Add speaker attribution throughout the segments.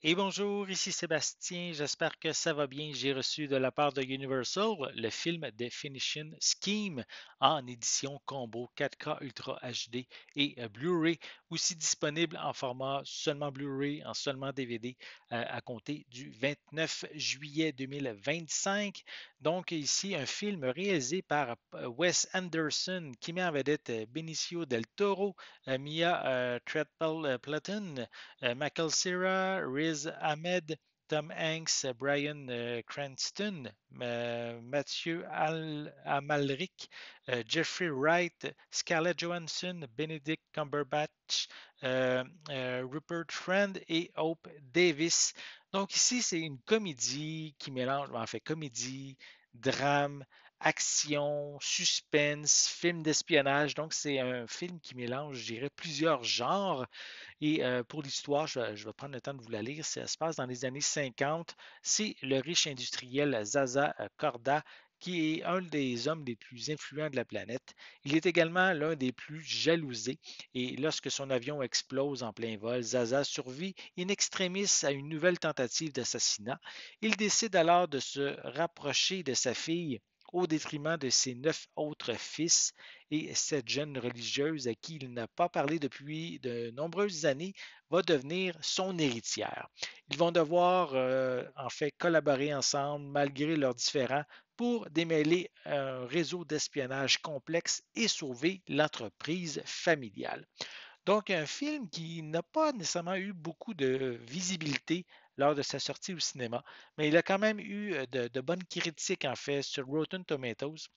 Speaker 1: Et bonjour, ici Sébastien, j'espère que ça va bien. J'ai reçu de la part de Universal le film Definition Scheme en édition combo 4K Ultra HD et Blu-ray, aussi disponible en format seulement Blu-ray, en seulement DVD à compter du 29 juillet 2025. Donc ici, un film réalisé par Wes Anderson qui met en vedette Benicio del Toro, Mia Treadwell-Platon, Michael Cera, Riz Ahmed, Tom Hanks, Bryan Cranston, Mathieu Amalric, Jeffrey Wright, Scarlett Johansson, Benedict Cumberbatch, Rupert Friend et Hope Davis. Donc ici, c'est une comédie qui mélange, en fait, comédie, drame, action, suspense, film d'espionnage. Donc c'est un film qui mélange, je dirais, plusieurs genres. Et pour l'histoire, je vais prendre le temps de vous la lire. Ça se passe dans les années 50. C'est le riche industriel Zaza Korda qui est un des hommes les plus influents de la planète. Il est également l'un des plus jalousés. Et lorsque son avion explose en plein vol, Zaza survit in extremis à une nouvelle tentative d'assassinat. Il décide alors de se rapprocher de sa fille au détriment de ses 9 autres fils et cette jeune religieuse à qui il n'a pas parlé depuis de nombreuses années va devenir son héritière. Ils vont devoir en fait collaborer ensemble malgré leurs différends pour démêler un réseau d'espionnage complexe et sauver l'entreprise familiale. Donc un film qui n'a pas nécessairement eu beaucoup de visibilité lors de sa sortie au cinéma, mais il a quand même eu de bonnes critiques en fait sur Rotten Tomatoes.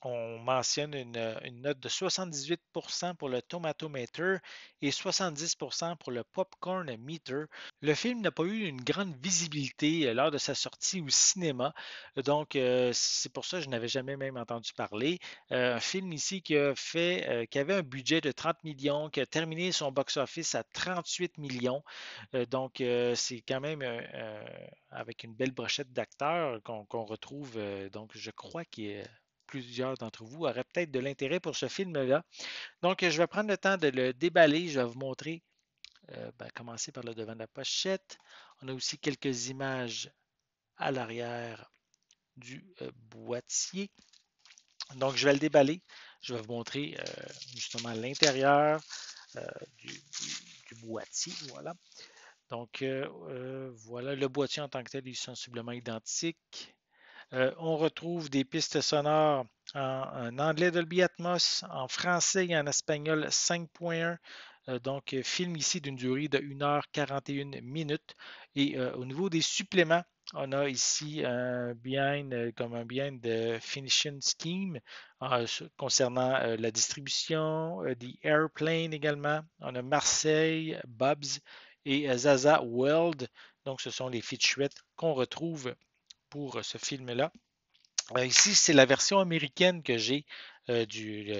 Speaker 1: On mentionne une note de 78% pour le Tomatometer et 70% pour le Popcorn Meter. Le film n'a pas eu une grande visibilité lors de sa sortie au cinéma, donc c'est pour ça que je n'avais jamais même entendu parler. Un film ici qui avait un budget de 30 millions, qui a terminé son box-office à 38 millions. Donc c'est quand même avec une belle brochette d'acteurs qu'on retrouve. Donc je crois qu'il est plusieurs d'entre vous auraient peut-être de l'intérêt pour ce film-là. Donc, je vais prendre le temps de le déballer. Je vais vous montrer, commencer par le devant de la pochette. On a aussi quelques images à l'arrière du boîtier. Donc, je vais le déballer. Je vais vous montrer justement l'intérieur euh, du, du boîtier. Voilà. Donc, voilà, le boîtier en tant que tel est sensiblement identique. On retrouve des pistes sonores en anglais Dolby Atmos, en français et en espagnol 5.1. Donc, film ici d'une durée de 1h41 minutes. Et au niveau des suppléments, on a ici un behind, comme un behind de Finishing Scheme concernant la distribution, The Airplane également. On a Marseille, Bob's et Zaza World. Donc, ce sont les featurettes qu'on retrouve pour ce film-là. Ici, c'est la version américaine que j'ai du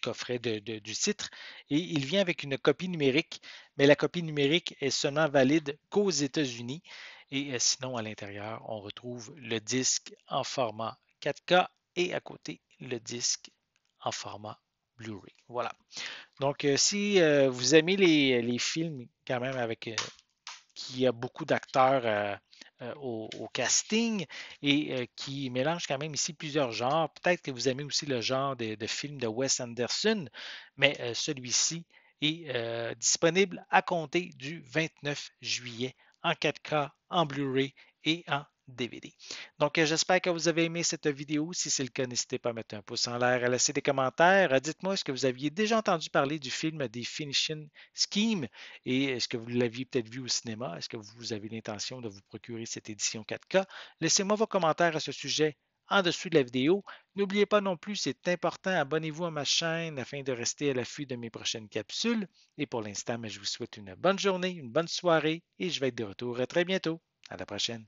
Speaker 1: coffret du titre et il vient avec une copie numérique, mais la copie numérique est seulement valide qu'aux États-Unis et sinon à l'intérieur, on retrouve le disque en format 4K et à côté le disque en format Blu-ray. Voilà. Donc, si vous aimez les films quand même avec qui a beaucoup d'acteurs au casting et qui mélange quand même ici plusieurs genres. Peut-être que vous aimez aussi le genre de films de Wes Anderson, mais celui-ci est disponible à compter du 29 juillet en 4K, en Blu-ray et en DVD. Donc, j'espère que vous avez aimé cette vidéo. Si c'est le cas, n'hésitez pas à mettre un pouce en l'air, à laisser des commentaires. Dites-moi, est-ce que vous aviez déjà entendu parler du film des Finishing Scheme et est-ce que vous l'aviez peut-être vu au cinéma? Est-ce que vous avez l'intention de vous procurer cette édition 4K? Laissez-moi vos commentaires à ce sujet en dessous de la vidéo. N'oubliez pas non plus, c'est important, abonnez-vous à ma chaîne afin de rester à l'affût de mes prochaines capsules. Et pour l'instant, je vous souhaite une bonne journée, une bonne soirée et je vais être de retour très bientôt. À la prochaine.